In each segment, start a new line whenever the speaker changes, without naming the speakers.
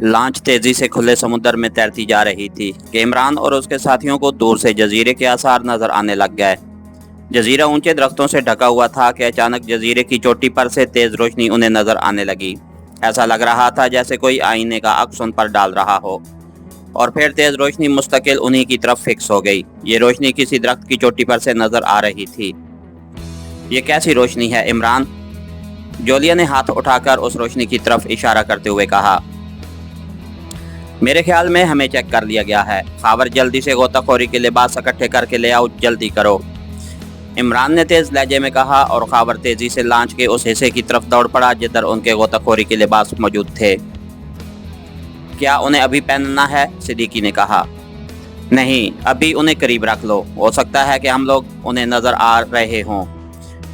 Launch तेजी से खुले समुद्र में तैरती जा रही थी कि इमरान और उसके साथियों को दूर से जजीरे के आसार नजर आने लग गए। जजीरा ऊंचे दरख्तों से ढका हुआ था कि अचानक जजीरे की चोटी पर से तेज रोशनी उन्हें नजर आने लगी। ऐसा लग रहा था जैसे कोई आईने का अक्स उन पर डाल रहा हो। और फिर तेज रोशनी मुस्तकिल उन्हीं की तरफ फिक्स हो गई। ये रोशनी किसी दरख्त की चोटी पर से नजर आ रही थी। ये कैसी रोशनी है इमरान? जोलिया ने हाथ उठाकर उस रोशनी की तरफ इशारा करते हुए कहा। मेरे ख्याल में हमें चेक कर लिया गया है। खावर जल्दी से गोताखोरी के लिबास इकट्ठे करके ले आओ, जल्दी करो, इमरान ने तेज लहजे में कहा। और खावर तेजी से लॉन्च के उस हिस्से की तरफ दौड़ पड़ा जिधर उनके गोताखोरी के लिबास मौजूद थे। क्या उन्हें अभी पहनना है? सिद्दीकी ने कहा। नहीं, अभी उन्हें करीब रख लो, हो सकता है कि हम लोग उन्हें नजर आ रहे हों।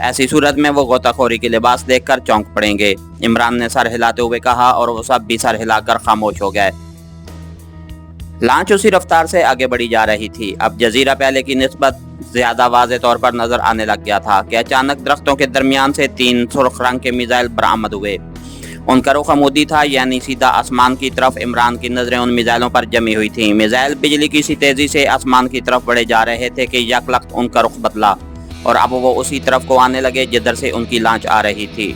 ऐसी सूरत में वो गोताखोरी के लिबास देखकर चौंक पड़ेंगे, इमरान ने सर हिलाते हुए कहा। और वो सब भी सर हिलाकर खामोश हो गए। लॉन्च उसी रफ्तार से आगे बढ़ी जा रही थी। अब जजीरा पहले की निस्बत ज्यादा वाज़े तौर पर नजर आने लग गया था कि अचानक दरख्तों के दरमियान से 3 सुर्ख रंग के मिसाइल बरामद हुए। उनका रुख अमूदी था, यानी सीधा आसमान की तरफ। इमरान की नजरें उन मिसाइलों पर जमी हुई थीं। मिसाइल बिजली की सी तेजी से आसमान की तरफ बढ़े जा रहे थे कि यकलख्त उनका रुख बदला और अब वो उसी तरफ को आने लगे जिधर से उनकी लॉन्च आ रही थी।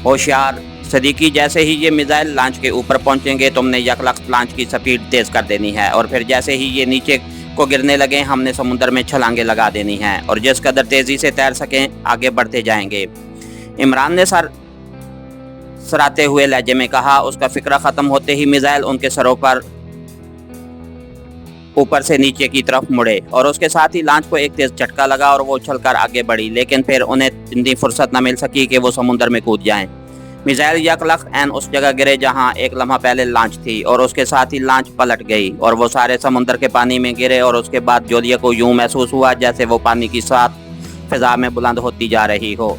होशियार सिद्दीकी, जैसे ही ये मिसाइल लॉन्च के ऊपर पहुंचेंगे तुमने यकलख्त लॉन्च की स्पीड तेज कर देनी है और फिर जैसे ही ये नीचे को गिरने लगे हमने समुद्र में छलांगे लगा देनी हैं और जिस कदर तेजी से तैर सकें आगे बढ़ते जाएंगे, इमरान ने सर सराते हुए लहजे में कहा। उसका फिक्रा खत्म होते ही मिसाइल उनके सरों पर ऊपर से नीचे की तरफ मुड़े और उसके साथ ही लॉन्च को एक तेज झटका लगा और वो उछलकर आगे बढ़ी, लेकिन फिर उन्हें इतनी फुर्सत न मिल सकी कि वो समुद्र में कूद जाएं। मिसाइल यकलख्त ऐन उस जगह गिरे जहां एक लम्हा पहले लॉन्च थी और उसके साथ ही लॉन्च पलट गई और वो सारे समुद्र के पानी में गिरे। और उसके बाद जोलिया को यूं महसूस हुआ जैसे वो पानी की साथ फिजा में बुलंद होती जा रही हो।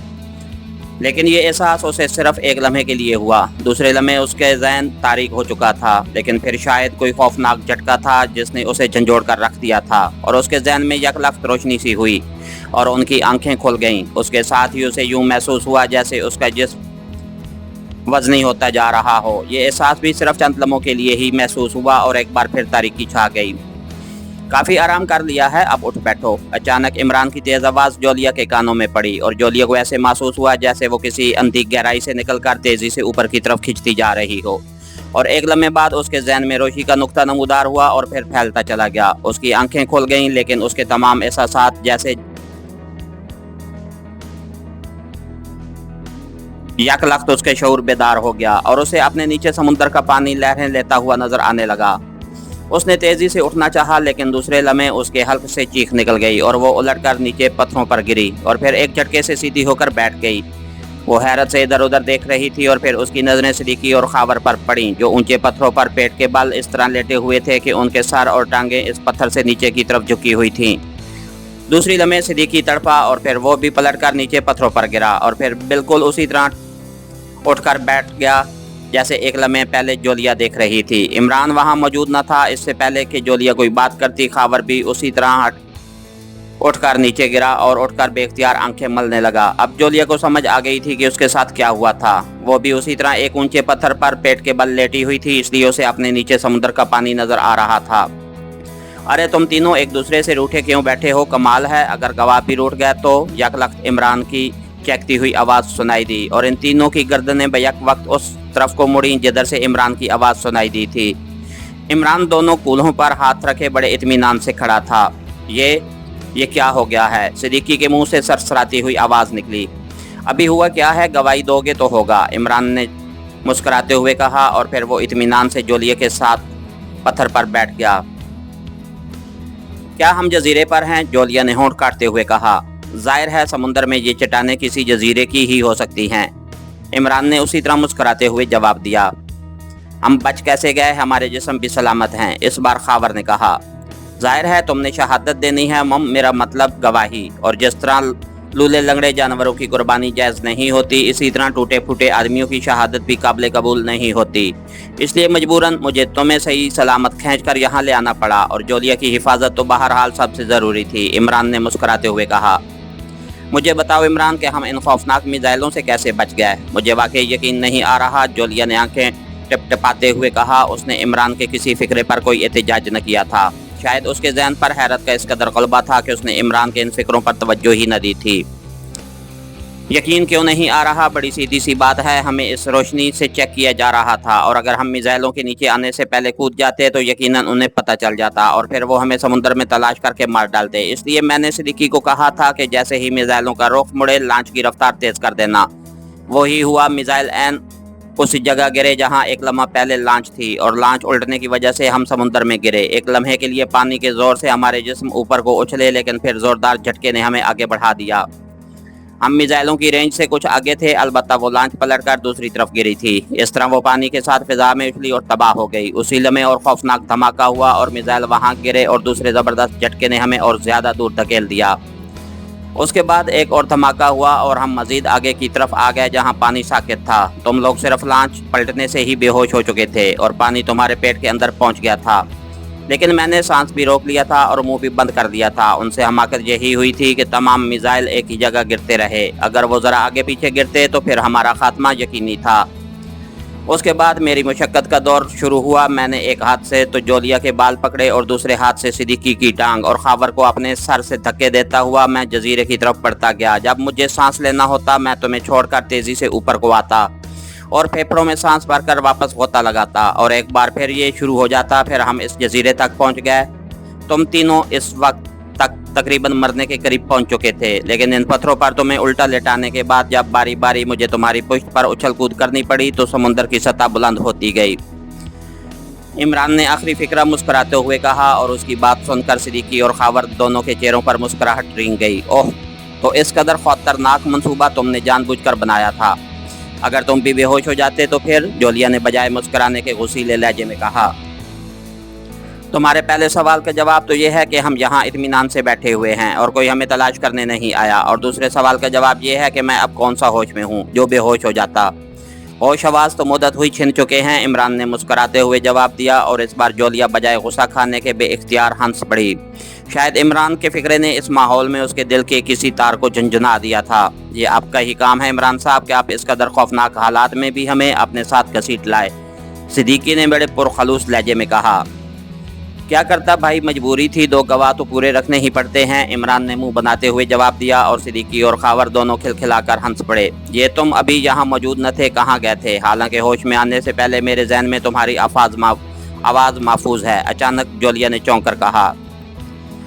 लेकिन ये एहसास उसे सिर्फ एक लम्हे के लिए हुआ। दूसरे लम्हे उसके ज़हन तारीक हो चुका था, लेकिन फिर शायद कोई खौफनाक झटका था जिसने उसे झंझोड़ कर रख दिया था और उसके ज़हन में यकलख्त रोशनी सी हुई और उनकी आंखें खुल गईं। उसके साथ ही उसे यूं महसूस हुआ जैसे उसका जिस्म वजनी होता जा रहा हो। ये एहसास भी सिर्फ चंद लम्हों के लिए ही महसूस हुआ और एक बार फिर तारीकी छा गई। काफ़ी आराम कर लिया है, अब उठ बैठो। अचानक इमरान की तेज़ आवाज़ जोलिया के कानों में पड़ी और जोलिया को ऐसे महसूस हुआ जैसे वो किसी अंधी गहराई से निकलकर तेज़ी से ऊपर की तरफ खिंचती जा रही हो। और एक लम्हे बाद उसके जहन में रोशनी का नुक्ता नमूदार हुआ और फिर फैलता चला गया। उसकी आंखें खुल गईं, लेकिन उसके तमाम एहसासात जैसे यकलख्त उसके शऊर बेदार हो गया और उसे अपने नीचे समुद्र का पानी लहरें लेता हुआ नजर आने लगा। उसने तेजी से उठना चाहा, लेकिन दूसरे लम्हे उसके हल्क से चीख निकल गई और वो उलटकर नीचे पत्थरों पर गिरी और फिर एक झटके से सीधी होकर बैठ गई। वो हैरत से इधर उधर देख रही थी और फिर उसकी नजरें सिद्दीकी और खावर पर पड़ी, जो ऊंचे पत्थरों पर पेट के बल इस तरह लेटे हुए थे कि उनके सर और टांगें इस पत्थर से नीचे की तरफ झुकी हुई थीं। दूसरी लम्हे सिद्दीकी तड़पा और फिर वो भी पलटकर नीचे पत्थरों पर गिरा और फिर बिल्कुल उसी तरह उठकर बैठ गया जैसे एक लम्हे पहले जोलिया देख रही थी। इमरान वहां मौजूद न था। इससे पहले कि जोलिया कोई बात करती, खावर भी उसी तरह उठकर नीचे गिरा और उठकर बेख्तियार आंखें मलने लगा। अब जोलिया को समझ आ गई थी कि उसके साथ क्या हुआ था। वो भी उसी तरह एक ऊंचे पत्थर पर पेट के बल लेटी हुई थी, इसलिए उसे अपने नीचे समुद्र का पानी नजर आ रहा था। अरे तुम तीनों एक दूसरे से रूठे क्यों बैठे हो? कमाल है, अगर गवाह भी रूठ गए तो? यकलख्त इमरान की चहकती हुई आवाज़ सुनाई दी और इन तीनों की गर्दनें बैक वक्त उस तरफ को मुड़ी जिधर से इमरान की आवाज़ सुनाई दी थी। इमरान दोनों कूल्हों पर हाथ रखे बड़े इत्मीनान से खड़ा था। ये क्या हो गया है? सिद्दीकी के मुंह से सरसराती हुई आवाज़ निकली। अभी हुआ क्या है? गवाही दोगे तो होगा, इमरान ने मुस्कुराते हुए कहा और फिर वो इत्मीनान से जोलिया के साथ पत्थर पर बैठ गया। क्या हम जजीरे पर हैं? जोलिया ने होंठ काटते हुए कहा। जाहिर है समुद्र में ये चट्टानें किसी जजीरे की ही हो सकती हैं, इमरान ने उसी तरह मुस्कुराते हुए जवाब दिया। हम बच कैसे गए? हमारे जिस्म भी सलामत हैं, इस बार खावर ने कहा। जाहिर है तुमने शहादत देनी है, मेरा मतलब गवाही। और जिस तरह लूले लंगड़े जानवरों की कुर्बानी जायज़ नहीं होती, इसी तरह टूटे फूटे आदमियों की शहादत भी काबिल कबूल नहीं होती। इसलिए मजबूरन मुझे तुम्हें सही सलामत खींचकर यहाँ ले आना पड़ा और जोलिया की हिफाजत तो बहरहाल सबसे ज़रूरी थी, इमरान ने मुस्कुराते हुए कहा। मुझे बताओ इमरान कि हम इन खौफनाक मिसाइलों से कैसे बच गए? मुझे वाकई यकीन नहीं आ रहा। जोलिया ने आंखें टिपटिपाते हुए कहा। उसने इमरान के किसी फिक्रे पर कोई एहतजाज न किया था। शायद उसके ज़हन पर हैरत का इस कदर ग़लबा था कि उसने इमरान के इन फिक्रों पर तवज्जो ही न दी थी। यकीन क्यों नहीं आ रहा? बड़ी सीधी सी बात है, हमें इस रोशनी से चेक किया जा रहा था और अगर हम मिसाइलों के नीचे आने से पहले कूद जाते तो यकीनन उन्हें पता चल जाता और फिर वो हमें समुद्र में तलाश करके मार डालते। इसलिए मैंने सिद्दीकी को कहा था कि जैसे ही मिसाइलों का रुख मुड़े लॉन्च की रफ्तार तेज कर देना। वही हुआ। मिसाइल एन उस जगह गिरे जहां एक लम्हा पहले लॉन्च थी और लॉन्च उल्टने की वजह से हम समुद्र में गिरे। एक लम्हे के लिए पानी के जोर से हमारे जिस्म ऊपर को उछले, लेकिन फिर जोरदार झटके ने हमें आगे बढ़ा दिया। हम मिसाइलों की रेंज से कुछ आगे थे, अलबत्ता वो लॉन्च पलटकर दूसरी तरफ गिरी थी। इस तरह वो पानी के साथ फिजा में उछली और तबाह हो गई। उसी लम्हे और खौफनाक धमाका हुआ और मिसाइल वहां गिरे और दूसरे जबरदस्त झटके ने हमें और ज्यादा दूर धकेल दिया। उसके बाद एक और धमाका हुआ और हम मजीद आगे की तरफ आ गए जहां पानी साकित था। तुम लोग सिर्फ लॉन्च पलटने से ही बेहोश हो चुके थे और पानी तुम्हारे पेट के अंदर पहुंच गया था, लेकिन मैंने सांस भी रोक लिया था और मुंह भी बंद कर दिया था। उनसे हमाकत यही हुई थी कि तमाम मिसाइल एक ही जगह गिरते रहे। अगर वो ज़रा आगे पीछे गिरते तो फिर हमारा खात्मा यकीनी था। उसके बाद मेरी मुशक्क़त का दौर शुरू हुआ। मैंने एक हाथ से तो जोलिया के बाल पकड़े और दूसरे हाथ से सिद्दीकी की टांग और खावर को अपने सर से धक्के देता हुआ मैं जजीरे की तरफ बढ़ता गया। जब मुझे सांस लेना होता मैं तुम्हें छोड़कर तेज़ी से ऊपर को आता और फेफड़ों में सांस भरकर वापस गोता लगाता और एक बार फिर ये शुरू हो जाता। फिर हम इस जजीरे तक पहुंच गए। तुम तीनों इस वक्त तक तकरीबन मरने के करीब पहुंच चुके थे, लेकिन इन पत्थरों पर तुम्हें उल्टा लेटाने के बाद जब बारी बारी मुझे तुम्हारी पुश्त पर उछल कूद करनी पड़ी तो समुद्र की सतह बुलंद होती गई। इमरान ने आखिरी फिक्रा मुस्कुराते हुए कहा और उसकी बात सुनकर सिद्दीकी और खावर दोनों के चेहरों पर मुस्कुराहट रिंग गई। ओह, तो इस कदर खतरनाक मंसूबा तुमने जानबूझकर बनाया था। अगर तुम भी बेहोश हो जाते तो फिर? जोलिया ने बजाय मुस्कुराने के गुस्सीले लहजे में कहा। तुम्हारे पहले सवाल का जवाब तो यह है कि हम यहाँ इत्मीनान से बैठे हुए हैं और कोई हमें तलाश करने नहीं आया, और दूसरे सवाल का जवाब यह है कि मैं अब कौन सा होश में हूँ जो बेहोश हो जाता। होश हवास तो मुद्दत हुई छिन चुके हैं, इमरान ने मुस्कुराते हुए जवाब दिया और इस बार जोलिया बजाय गुस्सा खाने के बेइख्तियार हंस पड़ी। शायद इमरान के फिक्रे ने इस माहौल में उसके दिल के किसी तार को झंझना दिया था। ये आपका ही काम है इमरान साहब कि आप इस कदर खौफनाक हालात में भी हमें अपने साथ घसीट लाए, सिद्दीकी ने बड़े पुरखलूस लहजे में कहा। क्या करता भाई, मजबूरी थी, दो गवाह तो पूरे रखने ही पड़ते हैं, इमरान ने मुंह बनाते हुए जवाब दिया और सिद्दीकी और खावर दोनों खिलखिलाकर हंस पड़े। ये तुम अभी यहाँ मौजूद न थे, कहाँ गए थे? हालांकि होश में आने से पहले मेरे जहन में तुम्हारी आवाज़ महफूज है, अचानक जोलिया ने चौंक कर कहा।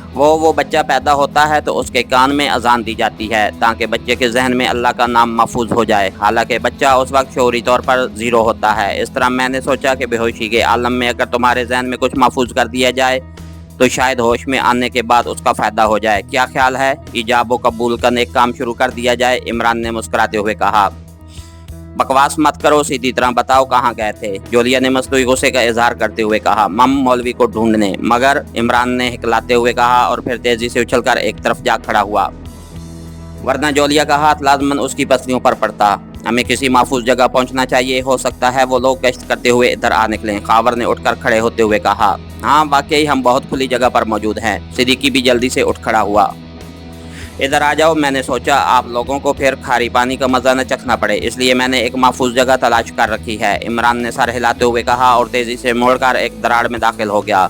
वो बच्चा पैदा होता है तो उसके कान में अजान दी जाती है ताकि बच्चे के जहन में अल्लाह का नाम महफूज हो जाए। हालांकि बच्चा उस वक्त शऊरी तौर पर ज़ीरो होता है। इस तरह मैंने सोचा कि बेहोशी के आलम में अगर तुम्हारे जहन में कुछ महफूज कर दिया जाए तो शायद होश में आने के बाद उसका फ़ायदा हो जाए। क्या ख्याल है? इजाब व कबूल का नेक काम शुरू कर दिया जाए, इमरान ने मुस्कुराते हुए कहा। बकवास मत करो, सीधी तरह बताओ कहाँ गए थे, जोलिया ने मस्तूई गुस्से का इजहार करते हुए कहा। मम मौलवी को ढूंढने, मगर, इमरान ने हिकलाते हुए कहा और फिर तेजी से उछलकर एक तरफ जा खड़ा हुआ, वरना जोलिया का हाथ लाजमन उसकी पसलियों पर पड़ता। हमें किसी महफूज जगह पहुंचना चाहिए, हो सकता है वो लोग गश्त करते हुए इधर आ निकलें, खावर ने उठकर खड़े होते हुए कहा। हाँ वाकई हम बहुत खुली जगह पर मौजूद हैं, सिद्दीकी भी जल्दी से उठ खड़ा हुआ। इधर आ जाओ, मैंने सोचा आप लोगों को फिर खारी पानी का मज़ा न चखना पड़े, इसलिए मैंने एक महफूज जगह तलाश कर रखी है, इमरान ने सर हिलाते हुए कहा और तेज़ी से मुड़कर एक दराड़ में दाखिल हो गया।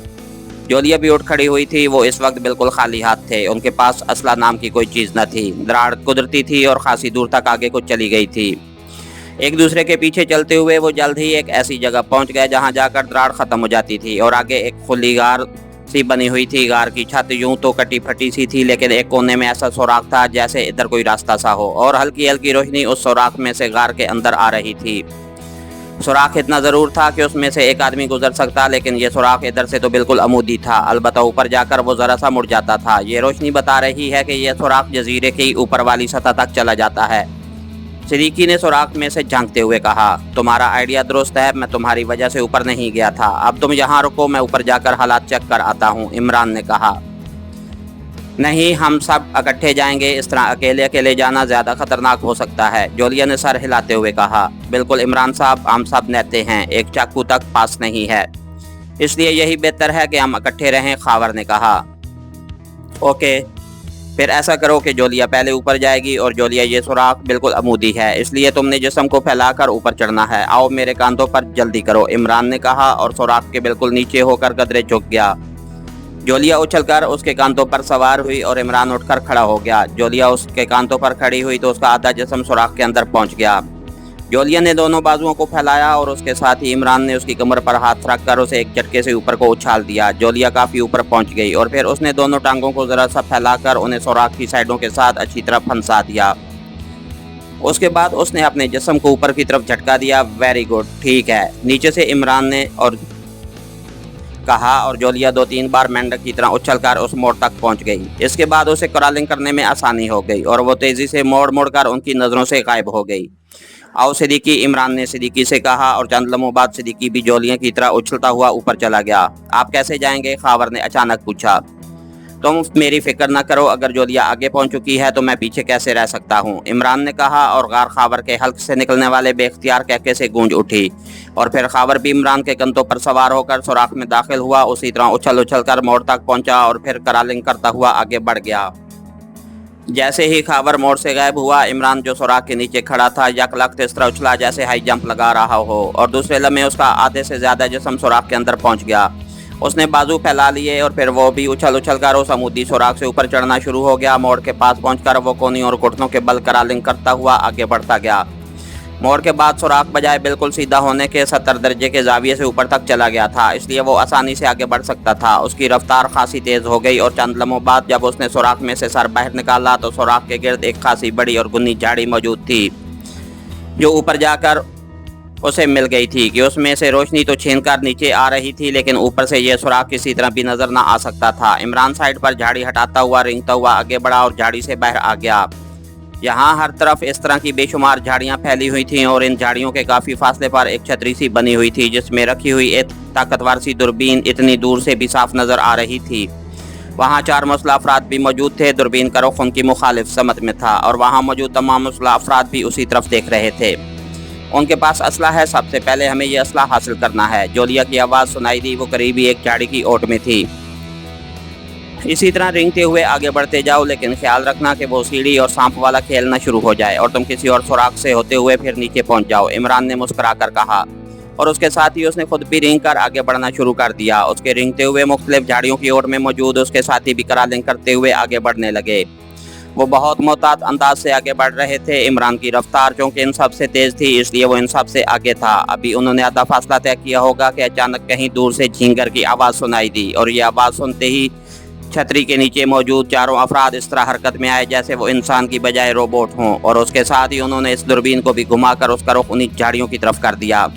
जोलिया भी उठ खड़ी हुई थी। वो इस वक्त बिल्कुल खाली हाथ थे, उनके पास असला नाम की कोई चीज़ न थी। दराड़ कुदरती थी और खासी दूर तक आगे को चली गई थी। एक दूसरे के पीछे चलते हुए वो जल्द ही एक ऐसी जगह पहुंच गए जहां जाकर दराड़ ख़त्म हो जाती थी और आगे एक खुली गार सी बनी हुई थी। गार की छत यूं तो कटी फटी सी थी, लेकिन एक कोने में ऐसा सुराख था जैसे इधर कोई रास्ता सा हो, और हल्की हल्की रोशनी उस सुराख में से गार के अंदर आ रही थी। सुराख इतना ज़रूर था कि उसमें से एक आदमी गुजर सकता, लेकिन ये सुराख इधर से तो बिल्कुल अमूदी था, अलबत्ता ऊपर जाकर वो ज़रा सा मुड़ जाता था। ये रोशनी बता रही है कि यह सुराख जजीरे की ऊपर वाली सतह तक चला जाता है, सिद्दीकी ने सुराख में से झांकते हुए कहा। तुम्हारा आइडिया दुरुस्त है, मैं तुम्हारी वजह से ऊपर नहीं गया था। अब तुम यहाँ रुको, मैं ऊपर जाकर हालात चेक कर आता हूँ, इमरान ने कहा। नहीं, हम सब इकट्ठे जाएंगे, इस तरह अकेले अकेले जाना ज़्यादा खतरनाक हो सकता है, जोलिया ने सर हिलाते हुए कहा। बिल्कुल इमरान साहब, हम सब नेते हैं, एक चाकू तक पास नहीं है, इसलिए यही बेहतर है कि हम इकट्ठे रहें, खावर ने कहा। ओके, फिर ऐसा करो कि जोलिया पहले ऊपर जाएगी और जोलिया ये सुराख बिल्कुल अमूदी है, इसलिए तुमने जिस्म को फैलाकर ऊपर चढ़ना है। आओ मेरे कांधों पर जल्दी करो, इमरान ने कहा और सुराख के बिल्कुल नीचे होकर गदरे झुक गया। जोलिया उछलकर उसके कांधों पर सवार हुई और इमरान उठकर खड़ा हो गया। जोलिया उसके कांधों पर खड़ी हुई तो उसका आधा जिस्म सुराख के अंदर पहुंच गया। जोलिया ने दोनों बाजुओं को फैलाया और उसके साथ ही इमरान ने उसकी कमर पर हाथ रखकर उसे एक झटके से ऊपर को उछाल दिया। जोलिया काफी ऊपर पहुंच गई और फिर उसने दोनों टांगों को जरा सा फैलाकर उन्हें सुराख की साइडों के साथ अच्छी तरह फंसा दिया। उसके बाद उसने अपने जिस्म को ऊपर की तरफ झटका दिया। वेरी गुड, ठीक है, नीचे से इमरान ने और कहा और जोलिया 2-3 बार मेंढक की तरह उछलकर उस मोड़ तक पहुंच गई। इसके बाद उसे क्रॉलिंग करने में आसानी हो गई और वो तेजी से मोड़ मोड़ कर उनकी नजरों से गायब हो गई। आओ सिद्दीकी, इमरान ने सिद्दीकी से कहा और चंद लम्हों बाद सिद्दीकी भी जोलिया की तरह उछलता हुआ ऊपर चला गया। आप कैसे जाएंगे? खावर ने अचानक पूछा। तुम मेरी फिक्र न करो, अगर जोलिया आगे पहुंच चुकी है तो मैं पीछे कैसे रह सकता हूं, इमरान ने कहा और गार खावर के हल्क से निकलने वाले बेख्तियार कहके से गूंज उठी और फिर खावर भी इमरान के कंधों पर सवार होकर सुराख में दाखिल हुआ। उसी तरह उछल उछल कर मोड़ तक पहुंचा और फिर क्रॉलिंग करता हुआ आगे बढ़ गया। जैसे ही खावर मोड़ से गायब हुआ, इमरान जो सुराख के नीचे खड़ा था यकलख्त इस तरह उछला जैसे हाई जंप लगा रहा हो और दूसरे लम्हे उसका आधे से ज्यादा जिस्म सुराख के अंदर पहुंच गया। उसने बाजू फैला लिए और फिर वो भी उछल उछल कर उस अमूदी सुराख से ऊपर चढ़ना शुरू हो गया। मोड़ के पास पहुंचकर वो कोनी और घुटनों के बल क्रॉलिंग करता हुआ आगे बढ़ता गया। मोड़ के बाद सुराख बजाय बिल्कुल सीधा होने के 70 दर्जे के जाविये से ऊपर तक चला गया था, इसलिए वो आसानी से आगे बढ़ सकता था। उसकी रफ्तार खासी तेज हो गई और चंद लम्हों बाद जब उसने सुराख में से सर बाहर निकाला तो सुराख के गिर्द एक खासी बड़ी और गुन्नी झाड़ी मौजूद थी जो ऊपर जाकर उसे मिल गई थी कि उसमें से रोशनी तो छीनकर नीचे आ रही थी, लेकिन ऊपर से यह सुराख किसी तरह भी नजर न आ सकता था। इमरान साइड पर झाड़ी हटाता हुआ रेंगता हुआ आगे बढ़ा और झाड़ी से बाहर आ गया। यहाँ हर तरफ इस तरह की बेशुमार झाड़ियाँ फैली हुई थीं और इन झाड़ियों के काफ़ी फासले पर एक छतरी सी बनी हुई थी जिसमें रखी हुई एक ताकतवर सी दूरबीन इतनी दूर से भी साफ नज़र आ रही थी। वहाँ 4 मुसल्लह अफराद भी मौजूद थे। दूरबीन का रुख उनकी मुखालिफ समत में था और वहाँ मौजूद तमाम मुसल्लह अफराद भी उसी तरफ देख रहे थे। उनके पास असला है, सबसे पहले हमें यह असला हासिल करना है। जोलिया की आवाज़ सुनाई दी, वो करीबी एक झाड़ी की ओट में थी। इसी तरह रेंगते हुए आगे बढ़ते जाओ, लेकिन ख्याल रखना कि वो सीढ़ी और सांप वाला खेल न शुरू हो जाए और तुम किसी और सुराख से होते हुए फिर नीचे पहुंच जाओ, इमरान ने मुस्कुराकर कहा और उसके साथ ही उसने खुद भी रेंग कर आगे बढ़ना शुरू कर दिया। उसके रेंगते हुए मुख्तलिफ झाड़ियों की ओर में मौजूद उसके साथी भी क्रॉलिंग करते हुए आगे बढ़ने लगे। वो बहुत मोहतात अंदाज से आगे बढ़ रहे थे। इमरान की रफ्तार चूँकि इन सब से तेज थी इसलिए वो इन सब से आगे था। अभी उन्होंने आधा फासला तय किया होगा कि अचानक कहीं दूर से झींगर की आवाज़ सुनाई दी और ये आवाज़ सुनते ही छतरी के नीचे मौजूद 4 अफराद इस तरह हरकत में आए जैसे वो इंसान की बजाय रोबोट हों और उसके साथ ही उन्होंने इस दूरबीन को भी घुमाकर उसका रुख उन्हीं झाड़ियों की तरफ कर दिया।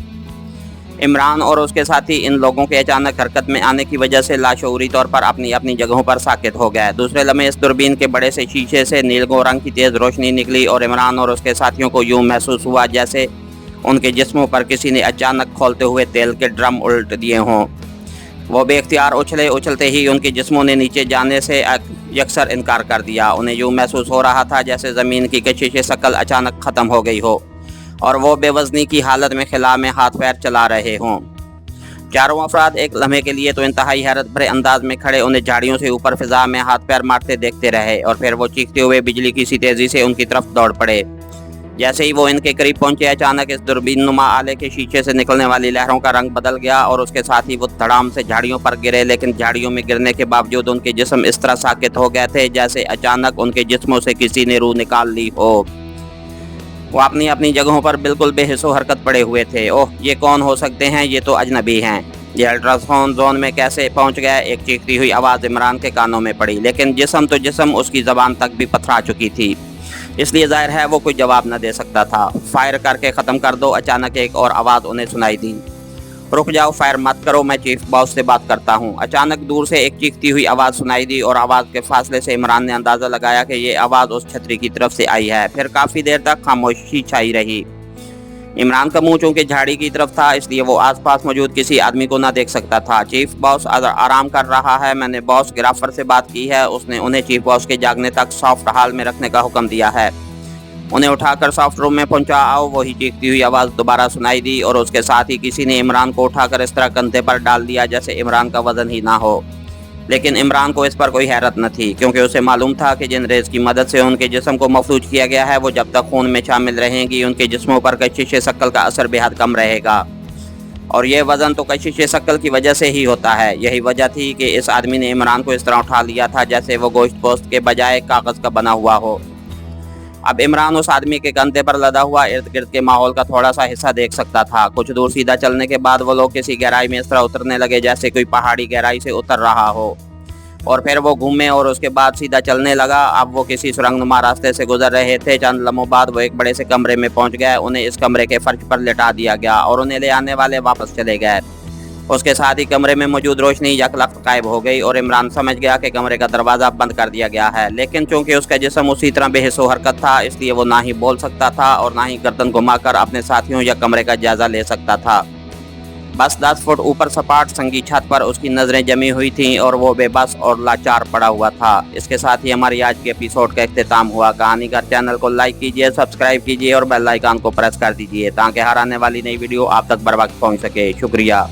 इमरान और उसके साथी इन लोगों के अचानक हरकत में आने की वजह से लाशऊरी तौर पर अपनी अपनी जगहों पर साकित हो गए। दूसरे लम्हे इस दूरबीन के बड़े से शीशे से नीलगो रंग की तेज़ रोशनी निकली और इमरान और उसके साथियों को यूं महसूस हुआ जैसे उनके जिस्मों पर किसी ने अचानक खोलते हुए तेल के ड्रम उल्ट दिए हों। वो बेख्तियार उछले, उछलते ही उनके जिस्मों ने नीचे जाने से यकसर इनकार कर दिया। उन्हें यूं महसूस हो रहा था जैसे ज़मीन की कशिश शकल अचानक ख़त्म हो गई हो और वो बेवज़नी की हालत में खिला में हाथ पैर चला रहे हों। 4 अफराद एक लम्हे के लिए तो इंतहाई हैरत भरे अंदाज में खड़े उन्हें झाड़ियों से ऊपर फिजा में हाथ पैर मारते देखते रहे और फिर वो चीखते हुए बिजली की सी तेज़ी से उनकी तरफ दौड़ पड़े। जैसे ही वो इनके करीब पहुंचे अचानक इस दूरबीन नुमा आले के शीशे से निकलने वाली लहरों का रंग बदल गया और उसके साथ ही वो धड़ाम से झाड़ियों पर गिरे, लेकिन झाड़ियों में गिरने के बावजूद उनके जिस्म इस तरह साकित हो गए थे जैसे अचानक उनके जिस्मों से किसी ने रूह निकाल ली हो। वो अपनी अपनी जगहों पर बिल्कुल बेहिस्सो हरकत पड़े हुए थे। ओह, ये कौन हो सकते हैं? ये तो अजनबी हैं। ये अल्ट्रासाउंड जोन में कैसे पहुंच गए? एक चीखती हुई आवाज़ इमरान के कानों में पड़ी, लेकिन जिस्म तो जिस्म उसकी ज़बान तक भी पथरा चुकी थी, इसलिए जाहिर है वो कोई जवाब न दे सकता था। फायर करके ख़त्म कर दो, अचानक एक और आवाज़ उन्हें सुनाई दी। रुक जाओ, फायर मत करो, मैं चीफ बॉस से बात करता हूँ। अचानक दूर से एक चीखती हुई आवाज़ सुनाई दी और आवाज़ के फासले से इमरान ने अंदाज़ा लगाया कि ये आवाज़ उस छतरी की तरफ से आई है। फिर काफ़ी देर तक खामोशी छाई रही। इमरान का मुंह चूँकि झाड़ी की तरफ था इसलिए वो आसपास मौजूद किसी आदमी को ना देख सकता था। चीफ बॉस आराम कर रहा है, मैंने बॉस गिराफर से बात की है, उसने उन्हें चीफ बॉस के जागने तक सॉफ्ट हाल में रखने का हुक्म दिया है। उन्हें उठाकर सॉफ्ट रूम में पहुंचा आओ। वही चीखती हुई आवाज़ दोबारा सुनाई दी और उसके साथ ही किसी ने इमरान को उठाकर इस तरह कंधे पर डाल दिया जैसे इमरान का वजन ही ना हो। लेकिन इमरान को इस पर कोई हैरत न थी, क्योंकि उसे मालूम था कि जिन रेज़ की मदद से उनके जिस्म को मफलूज किया गया है वो जब तक खून में शामिल रहेंगी उनके जिस्मों पर कशिश शक्ल का असर बेहद कम रहेगा। और ये वज़न तो कशिश शक्ल की वजह से ही होता है। यही वजह थी कि इस आदमी ने इमरान को इस तरह उठा लिया था जैसे वो गोश्त पोस्ट के बजाय कागज़ का बना हुआ हो। अब इमरान उस आदमी के कंधे पर लदा हुआ इर्द गिर्द के माहौल का थोड़ा सा हिस्सा देख सकता था। कुछ दूर सीधा चलने के बाद वो लोग किसी गहराई में इस तरह उतरने लगे जैसे कोई पहाड़ी गहराई से उतर रहा हो, और फिर वो घूमे और उसके बाद सीधा चलने लगा। अब वो किसी सुरंगनुमा रास्ते से गुजर रहे थे। चंद लम्हों बाद वो एक बड़े से कमरे में पहुंच गए। उन्हें इस कमरे के फर्श पर लिटा दिया गया और उन्हें ले आने वाले वापस चले गए। उसके साथ ही कमरे में मौजूद रोशनी यकलख्त गायब हो गई और इमरान समझ गया कि कमरे का दरवाज़ा बंद कर दिया गया है। लेकिन चूंकि उसका जिस्म उसी तरह बेहिस्सो हरकत था, इसलिए वो ना ही बोल सकता था और ना ही गर्दन घुमाकर अपने साथियों या कमरे का जायजा ले सकता था। बस 10 फुट ऊपर सपाट संगी छत पर उसकी नज़रें जमी हुई थीं और वो बेबस और लाचार पड़ा हुआ था। इसके साथ ही हमारी आज के एपिसोड का इख्तिताम हुआ। कहानीगर चैनल को लाइक कीजिए, सब्सक्राइब कीजिए और बेल आइकन को प्रेस कर दीजिए ताकि हर आने वाली नई वीडियो आप तक बर वक्त पहुँच सके। शुक्रिया।